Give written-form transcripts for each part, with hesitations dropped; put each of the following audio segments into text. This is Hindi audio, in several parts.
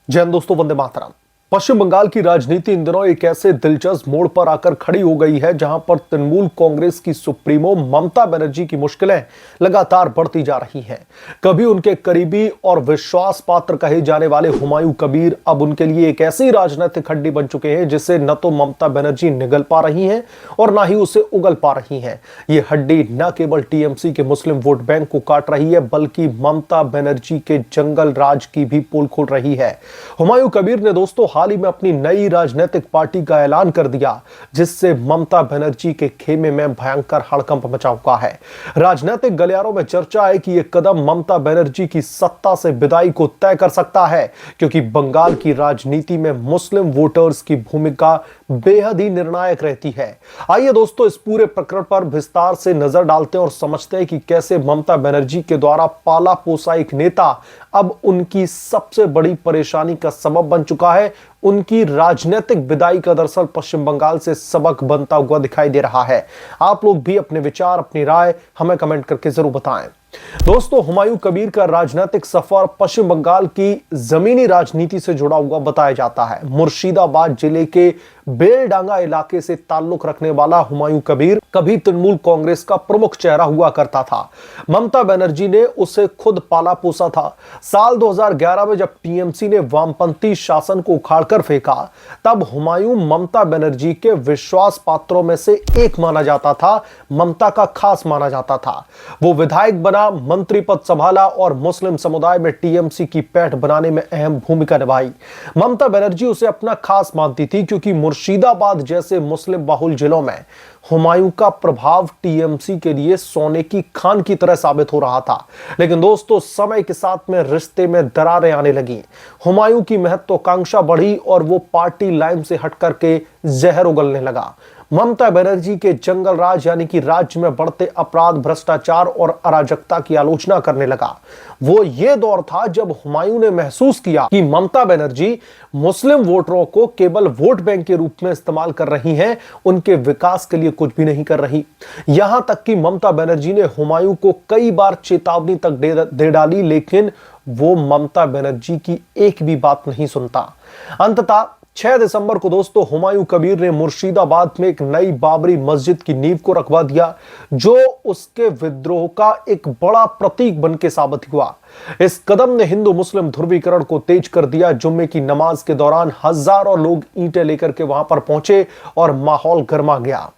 जय हिंद दोस्तों, वंदे मातरम। पश्चिम बंगाल की राजनीति इन दिनों एक ऐसे दिलचस्प मोड़ पर आकर खड़ी हो गई है जहां पर तृणमूल कांग्रेस की सुप्रीमो ममता बनर्जी की मुश्किलें लगातार बढ़ती जा रही हैं। कभी उनके करीबी और विश्वास पात्र कहे जाने वाले हुमायूं कबीर अब उनके लिए एक ऐसी राजनीतिक हड्डी बन चुके हैं जिससे न तो ममता बनर्जी निगल पा रही हैं और ना ही उसे उगल पा रही हैं। ये हड्डी न केवल टीएमसी के मुस्लिम वोट बैंक को काट रही है बल्कि ममता बनर्जी के जंगल राज की भी पोल खोल रही है। हुमायूं कबीर ने दोस्तों हाल ही में अपनी नई राजनीतिक पार्टी का ऐलान कर दिया जिससे ममता बनर्जी के खेमे में भयंकर हड़कंप मचा हुआ है। राजनीतिक गलियारों में चर्चा है कि यह कदम ममता बनर्जी की सत्ता से विदाई को तय कर सकता है क्योंकि बंगाल की राजनीति में मुस्लिम वोटर्स की भूमिका बेहद ही निर्णायक रहती है। आइए दोस्तों इस पूरे प्रकरण पर विस्तार से नजर डालते हैं और समझते हैं कि कैसे ममता बनर्जी के द्वारा पाला पोसा एक नेता अब उनकी सबसे बड़ी परेशानी का सबब बन चुका है। उनकी राजनीतिक विदाई का दरअसल पश्चिम बंगाल से सबक बनता हुआ दिखाई दे रहा है। आप लोग भी अपने विचार, अपनी राय हमें कमेंट करके जरूर बताएं। दोस्तों, हुमायूं कबीर का राजनीतिक सफर पश्चिम बंगाल की जमीनी राजनीति से जुड़ा हुआ बताया जाता है। मुर्शिदाबाद जिले के बेलडांगा इलाके से ताल्लुक रखने वाला हुमायूं कबीर कभी तृणमूल कांग्रेस का प्रमुख चेहरा हुआ करता था। ममता बनर्जी ने उसे खुद पाला पोसा था। साल 2011 में जब टीएमसी ने वामपंथी शासन को उखाड़कर फेंका तब हुमायूं ममता बनर्जी के विश्वास पात्रों में से एक माना जाता था, ममता का खास माना जाता था। वो विधायक बना, मंत्री पद संभाला और मुस्लिम समुदाय में टीएमसी की पैठ बनाने में अहम भूमिका निभाई। ममता बनर्जी उसे अपना खास मानती थी क्योंकि मुर्शिदाबाद जैसे मुस्लिम बहुल जिलों में हुमायूं का प्रभाव टीएमसी के लिए सोने की खान की तरह साबित हो रहा था। लेकिन दोस्तों समय के साथ में रिश्ते में दरारें आने लगी। हुमायूं की महत्वाकांक्षा बढ़ी और वो पार्टी लाइन से हटकर के जहर उगलने लगा। ममता बनर्जी के जंगल राज यानी कि राज्य में बढ़ते अपराध, भ्रष्टाचार और अराजकता की आलोचना करने लगा। वो ये दौर था जब हुमायूं ने महसूस किया कि ममता बनर्जी मुस्लिम वोटरों को केवल वोट बैंक के रूप में इस्तेमाल कर रही हैं, उनके विकास के लिए कुछ भी नहीं कर रही। यहां तक कि ममता बनर्जी ने हुमायूं को कई बार चेतावनी तक दे डाली लेकिन वो ममता बनर्जी की एक भी बात नहीं सुनता। अंततः 6 दिसंबर को दोस्तों हुमायूं कबीर ने मुर्शिदाबाद में एक नई बाबरी मस्जिद की नींव को रखवा दिया जो उसके विद्रोह का एक बड़ा प्रतीक बन के साबित हुआ। इस कदम ने हिंदू मुस्लिम ध्रुवीकरण को तेज कर दिया। जुम्मे की नमाज के दौरान हजारों लोग ईंटें लेकर के वहां पर पहुंचे और माहौल गर्मा गया।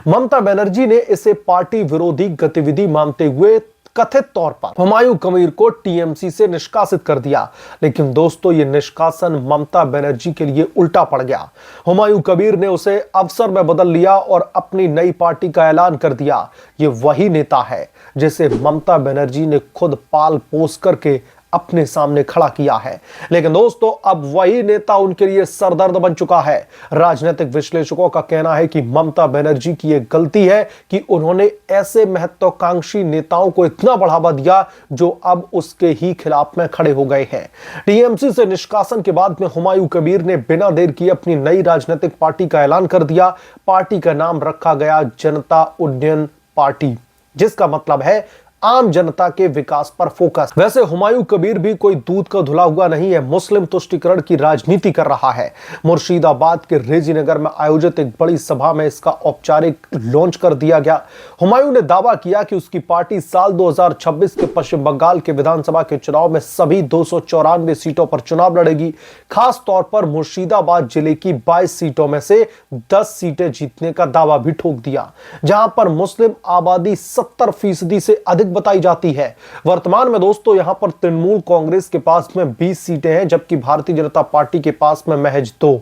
ममता बनर्जी ने इसे पार्टी विरोधी गतिविधि मानते हुए कथित तौर पर हुमायूं कबीर को टीएमसी से निष्कासित कर दिया। लेकिन दोस्तों ये निष्कासन ममता बनर्जी के लिए उल्टा पड़ गया। हुमायूं कबीर ने उसे अवसर में बदल लिया और अपनी नई पार्टी का ऐलान कर दिया। ये वही नेता है जिसे ममता बनर्जी ने खुद पाल पोस करके अपने सामने खड़ा किया है। लेकिन दोस्तों अब वही नेता उनके लिए सरदर्द बन चुका है। राजनीतिक विश्लेषकों का कहना है कि ममता बनर्जी की यह गलती है कि उन्होंने ऐसे महत्वाकांक्षी नेताओं को इतना बढ़ावा दिया जो अब उसके ही खिलाफ में खड़े हो गए हैं। टीएमसी से निष्कासन के बाद में हुमायूं कबीर ने बिना देर किए अपनी नई राजनीतिक पार्टी का ऐलान कर दिया। पार्टी का नाम रखा गया जनता उन्नयन पार्टी, जिसका मतलब है आम जनता के विकास पर फोकस। वैसे हुमायूं कबीर भी कोई दूध का धुला हुआ नहीं है, मुस्लिम तुष्टीकरण की राजनीति कर रहा है। मुर्शिदाबाद के रेजी नगर में आयोजित एक बड़ी सभा में इसका औपचारिक लॉन्च कर दिया गया। हुमायूं ने दावा किया कि उसकी पार्टी साल 2026 के पश्चिम बंगाल के विधानसभा के चुनाव में सभी 294 सीटों पर चुनाव लड़ेगी। खास तौर पर मुर्शिदाबाद जिले की 22 सीटों में से 10 सीटें जीतने का दावा भी ठोक दिया, जहां पर मुस्लिम आबादी 70% से अधिक बताई जाती है। वर्तमान में दोस्तों यहां पर तृणमूल कांग्रेस के पास में 20 सीटें हैं जबकि भारतीय जनता पार्टी के पास में महज 2।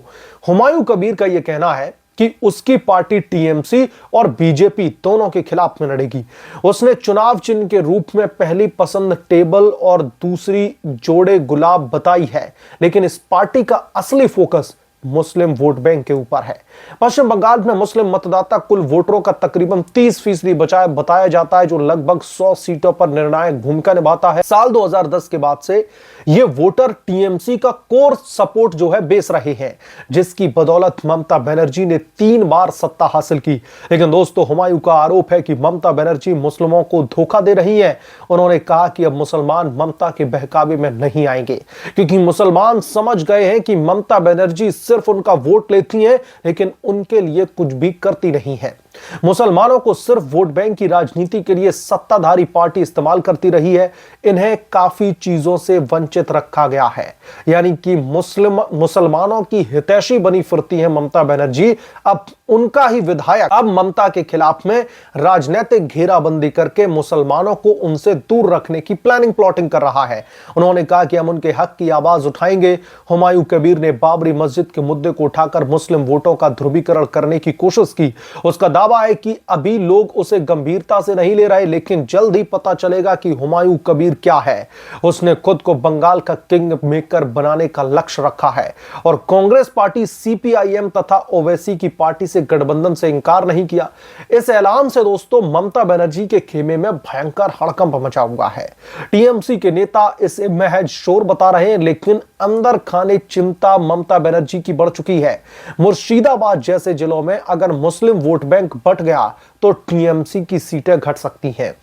हुमायूं कबीर का यह कहना है कि उसकी पार्टी टीएमसी और बीजेपी दोनों के खिलाफ में लड़ेगी। उसने चुनाव चिन्ह के रूप में पहली पसंद टेबल और दूसरी जोड़े गुलाब बताई है, लेकिन इस पार्टी का असली फोकस मुस्लिम वोट बैंक के ऊपर है। पश्चिम बंगाल में मुस्लिम मतदाता कुल वोटरों का तकरीबन 30% बताया जाता है, जो लगभग 100 सीटों पर निर्णायक भूमिका निभाता है। साल 2010 के बाद से ये वोटर टीएमसी का कोर सपोर्ट जो है बेच रहे हैं, जिसकी बदौलत ममता बनर्जी ने 3 बार सत्ता हासिल की। लेकिन दोस्तों, हुमायूं का आरोप है कि ममता बनर्जी मुस्लिमों को धोखा दे रही है। उन्होंने कहा कि अब मुसलमान ममता के बहकावे में नहीं आएंगे, क्योंकि मुसलमान समझ गए हैं कि ममता बनर्जी सिर्फ उनका वोट लेती हैं, लेकिन उनके लिए कुछ भी करती नहीं है। मुसलमानों को सिर्फ वोट बैंक की राजनीति के लिए सत्ताधारी पार्टी इस्तेमाल करती रही है। इन्हें काफी चीजों से वंचित रखा गया है, यानी कि मुसलमानों की हितैषी बनी फिरती है ममता बनर्जी। अब उनका ही विधायक अब ममता के खिलाफ में राजनीतिक घेराबंदी करके मुसलमानों को उनसे दूर रखने की प्लानिंग कर रहा है। उन्होंने कहा कि हम उनके हक की आवाज उठाएंगे। हुमायूं कबीर ने बाबरी मस्जिद के मुद्दे को उठाकर मुस्लिम वोटों का ध्रुवीकरण करने की कोशिश की। उसका दावा है कि अभी लोग उसे गंभीरता से नहीं ले रहे, लेकिन जल्द ही पता चलेगा कि हुमायूं कबीर क्या है। उसने खुद को बंगाल का किंग मेकर बनाने का लक्ष्य रखा है और कांग्रेस पार्टी, सीपीआईएम तथा ओवैसी की पार्टी से गठबंधन से इंकार नहीं किया। इस ऐलान से दोस्तों ममता बनर्जी के खेमे में भयंकर हड़कंप मचा हुआ है। टीएमसी के नेता इसे महज शोर बता रहे हैं, लेकिन अंदर खाने चिंता ममता बनर्जी की बढ़ चुकी है। मुर्शिदाबाद जैसे जिलों में अगर मुस्लिम वोट बैंक बट गया तो टीएमसी की सीटें घट सकती हैं।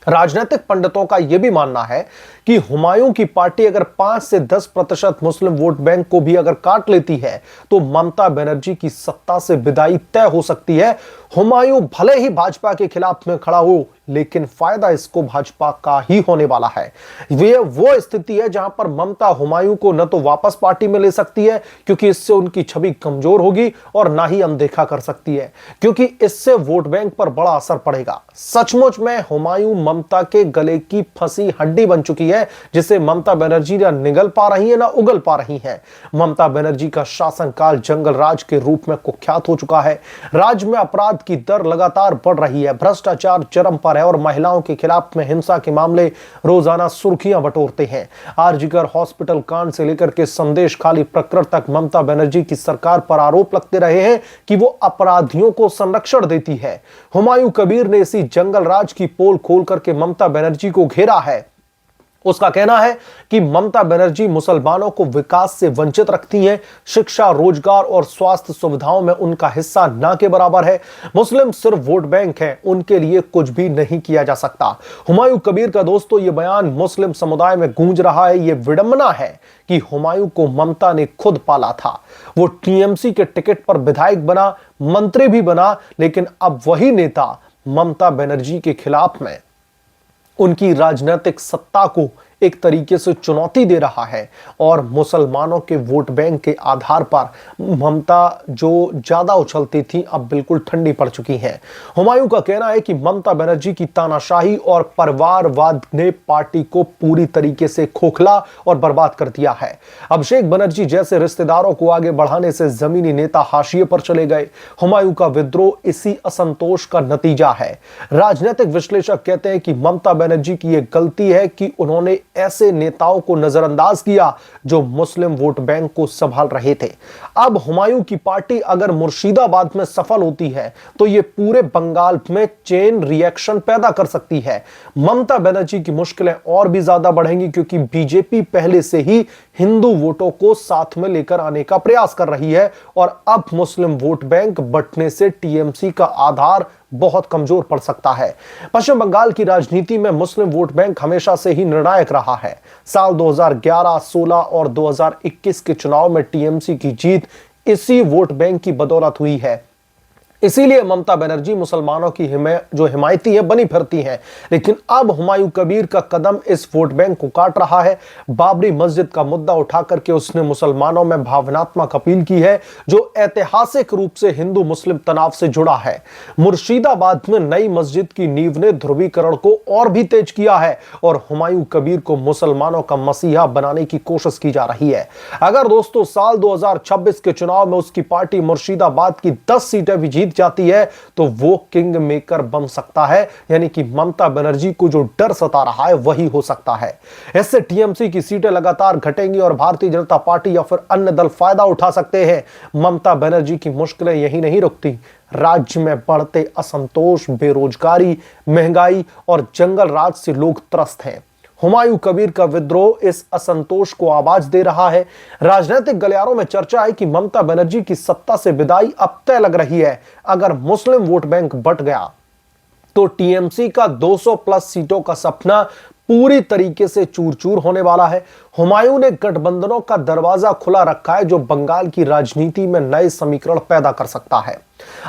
राजनीतिक पंडितों का यह भी मानना है कि हुमायूं की पार्टी अगर 5 से 10% मुस्लिम वोट बैंक को भी अगर काट लेती है तो ममता बनर्जी की सत्ता से विदाई तय हो सकती है। हुमायूं भले ही भाजपा के खिलाफ में खड़ा हो, लेकिन फायदा इसको भाजपा का ही होने वाला है। वे वो स्थिति है जहां पर ममता हुमायूं को न तो वापस पार्टी में ले सकती है, क्योंकि इससे उनकी छवि कमजोर होगी, और ना ही अनदेखा कर सकती है, क्योंकि इससे वोट बैंक पर बड़ा असर पड़ेगा। सचमुच में हुमायूं ममता के गले की फंसी हड्डी बन चुकी है, जिसे ममता बनर्जी ना निगल पा रही है ना उगल पा रही है। ममता बनर्जी का शासनकाल जंगल राज के रूप में कुख्यात हो चुका है। राज्य में अपराध की दर लगातार बढ़ रही है, भ्रष्टाचार चरम पर है और महिलाओं के खिलाफ में हिंसा के मामले रोजाना सुर्खियां बटोरते हैं। आरजीकर हॉस्पिटल कांड से लेकर के संदेश खाली प्रकरण तक ममता बनर्जी की सरकार पर आरोप लगते रहे हैं कि वो अपराधियों को संरक्षण देती है। हुमायूं कबीर ने इसी जंगल राज की पोल खोल करके ममता बनर्जी को घेरा है। उसका कहना है कि ममता बनर्जी मुसलमानों को विकास से वंचित रखती हैं, शिक्षा, रोजगार और स्वास्थ्य सुविधाओं में उनका हिस्सा ना के बराबर है। मुस्लिम सिर्फ वोट बैंक है, उनके लिए कुछ भी नहीं किया जा सकता। हुमायूं कबीर का दोस्तों ये बयान मुस्लिम समुदाय में गूंज रहा है। ये विडंबना है कि हुमायूं को ममता ने खुद पाला था। वो टीएमसी के टिकट पर विधायक बना, मंत्री भी बना, लेकिन अब वही नेता ममता बनर्जी के खिलाफ में उनकी राजनीतिक सत्ता को एक तरीके से चुनौती दे रहा है और मुसलमानों के वोट बैंक के आधार पर ममता जो ज्यादा उछलती थी अब बिल्कुल ठंडी पड़ चुकी हैं। हुमायूं का कहना है कि ममता बनर्जी की तानाशाही और परिवारवाद ने पार्टी को पूरी तरीके से खोखला और बर्बाद कर दिया है। अभिषेक बनर्जी जैसे रिश्तेदारों को आगे बढ़ाने से जमीनी नेता हाशिए पर चले गए। हुमायूं का विद्रोह इसी असंतोष का नतीजा है। राजनीतिक विश्लेषक कहते हैं कि ममता बनर्जी की यह गलती है कि उन्होंने ऐसे नेताओं को नजरअंदाज किया जो मुस्लिम वोट बैंक को संभाल रहे थे। अब हुमायूं की पार्टी अगर मुर्शिदाबाद में सफल होती है तो यह पूरे बंगाल में चेन रिएक्शन पैदा कर सकती है। ममता बनर्जी की मुश्किलें और भी ज्यादा बढ़ेंगी, क्योंकि बीजेपी पहले से ही हिंदू वोटों को साथ में लेकर आने का प्रयास कर रही है और अब मुस्लिम वोट बैंक बंटने से टीएमसी का आधार बहुत कमजोर पड़ सकता है। पश्चिम बंगाल की राजनीति में मुस्लिम वोट बैंक हमेशा से ही निर्णायक रहा है। साल 2011, 16 और 2021 के चुनाव में टीएमसी की जीत इसी वोट बैंक की बदौलत हुई है। इसीलिए ममता बनर्जी मुसलमानों की जो हिमायती है बनी फिरती हैं। लेकिन अब हुमायूं कबीर का कदम इस वोट बैंक को काट रहा है। बाबरी मस्जिद का मुद्दा उठा करके उसने मुसलमानों में भावनात्मक अपील की है, जो ऐतिहासिक रूप से हिंदू मुस्लिम तनाव से जुड़ा है। मुर्शिदाबाद में नई मस्जिद की नींव ने ध्रुवीकरण को और भी तेज किया है और हुमायूं कबीर को मुसलमानों का मसीहा बनाने की कोशिश की जा रही है। अगर दोस्तों साल 2026 के चुनाव में उसकी पार्टी मुर्शिदाबाद की 10 सीटें भी जीत जीत जाती है तो वो किंग मेकर बन सकता है, यानी कि ममता बनर्जी को जो डर सता रहा है वही हो सकता है। इससे टीएमसी की सीटें लगातार घटेंगी और भारतीय जनता पार्टी या फिर अन्य दल फायदा उठा सकते हैं। ममता बनर्जी की मुश्किलें यही नहीं रुकती, राज्य में बढ़ते असंतोष, बेरोजगारी, महंगाई और जंगल राज से लोग त्रस्त हैं। हुमायूं कबीर का विद्रोह इस असंतोष को आवाज दे रहा है। राजनीतिक गलियारों में चर्चा है कि ममता बनर्जी की सत्ता से विदाई अब तय लग रही है। अगर मुस्लिम वोट बैंक बट गया तो टीएमसी का 200 प्लस सीटों का सपना पूरी तरीके से चूर चूर होने वाला है। हुमायूं ने गठबंधनों का दरवाजा खुला रखा है, जो बंगाल की राजनीति में नए समीकरण पैदा कर सकता है।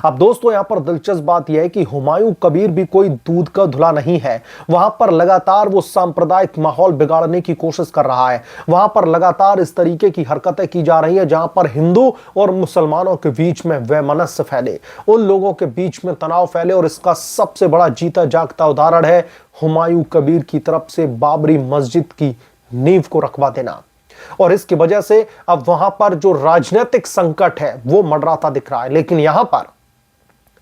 अब दोस्तों, यहां पर दिलचस्प बात यह है कि हुमायूं कबीर भी कोई दूध का धुला नहीं है। वहां पर लगातार वो सांप्रदायिक माहौल बिगाड़ने की कोशिश कर रहा है। वहां पर लगातार इस तरीके की हरकतें की जा रही है जहां पर हिंदू और मुसलमानों के बीच में वैमनस्य फैले, उन लोगों के बीच में तनाव फैले। और इसका सबसे बड़ा जीता जागता उदाहरण है हुमायूं कबीर की तरफ से बाबरी मस्जिद की नींव को रखवा देना। और इसकी वजह से अब वहां पर जो राजनीतिक संकट है वो मंडराता दिख रहा है। लेकिन यहां पर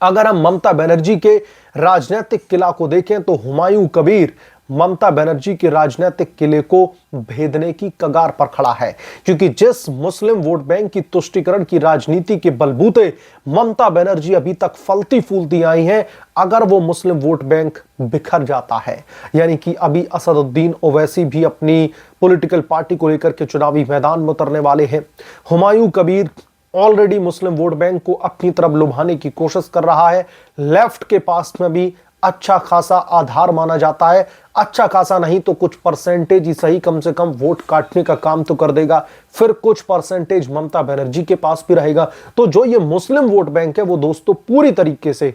अगर हम ममता बनर्जी के राजनीतिक किला को देखें तो हुमायूं कबीर ममता बनर्जी के राजनीतिक किले को भेदने की कगार पर खड़ा है, क्योंकि जिस मुस्लिम वोट बैंक की तुष्टीकरण की राजनीति के बलबूते ममता बनर्जी अभी तक फलती फूलती आई हैं, अगर वो मुस्लिम वोट बैंक बिखर जाता है, यानी कि अभी असदुद्दीन ओवैसी भी अपनी पॉलिटिकल पार्टी को लेकर के चुनावी मैदान में उतरने वाले हैं। हुमायूं कबीर ऑलरेडी मुस्लिम वोट बैंक को अपनी तरफ लुभाने की कोशिश कर रहा है। लेफ्ट के पास में भी अच्छा खासा आधार माना जाता है, अच्छा खासा नहीं तो कुछ परसेंटेज ही सही, कम से कम वोट काटने का काम तो कर देगा। फिर कुछ परसेंटेज ममता बनर्जी के पास भी रहेगा। तो जो ये मुस्लिम वोट बैंक है वो दोस्तों पूरी तरीके से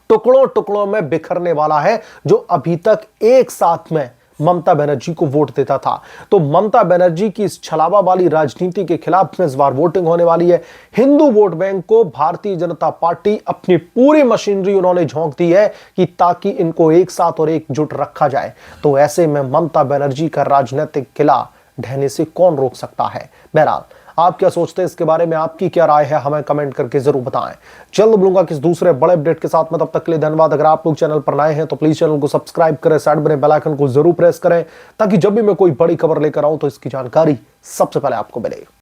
टुकड़ों टुकड़ों में बिखरने वाला है, जो अभी तक एक साथ में ममता बनर्जी को वोट देता था। तो ममता बनर्जी की इस छलावा वाली राजनीति के खिलाफ में इस बार वोटिंग होने वाली है। हिंदू वोट बैंक को भारतीय जनता पार्टी अपनी पूरी मशीनरी उन्होंने झोंक दी है कि ताकि इनको एक साथ और एकजुट रखा जाए। तो ऐसे में ममता बनर्जी का राजनीतिक किला ढहने से कौन रोक सकता है? बहरहाल आप क्या सोचते हैं इसके बारे में, आपकी क्या राय है, हमें कमेंट करके जरूर बताएं। जल्द मिलूंगा किस दूसरे बड़े अपडेट के साथ में, तब तक के लिए धन्यवाद। अगर आप लोग चैनल पर नए हैं तो प्लीज चैनल को सब्सक्राइब करें, साइड बने बेल आइकन को जरूर प्रेस करें, ताकि जब भी मैं कोई बड़ी खबर लेकर आऊं तो इसकी जानकारी सबसे पहले आपको मिले।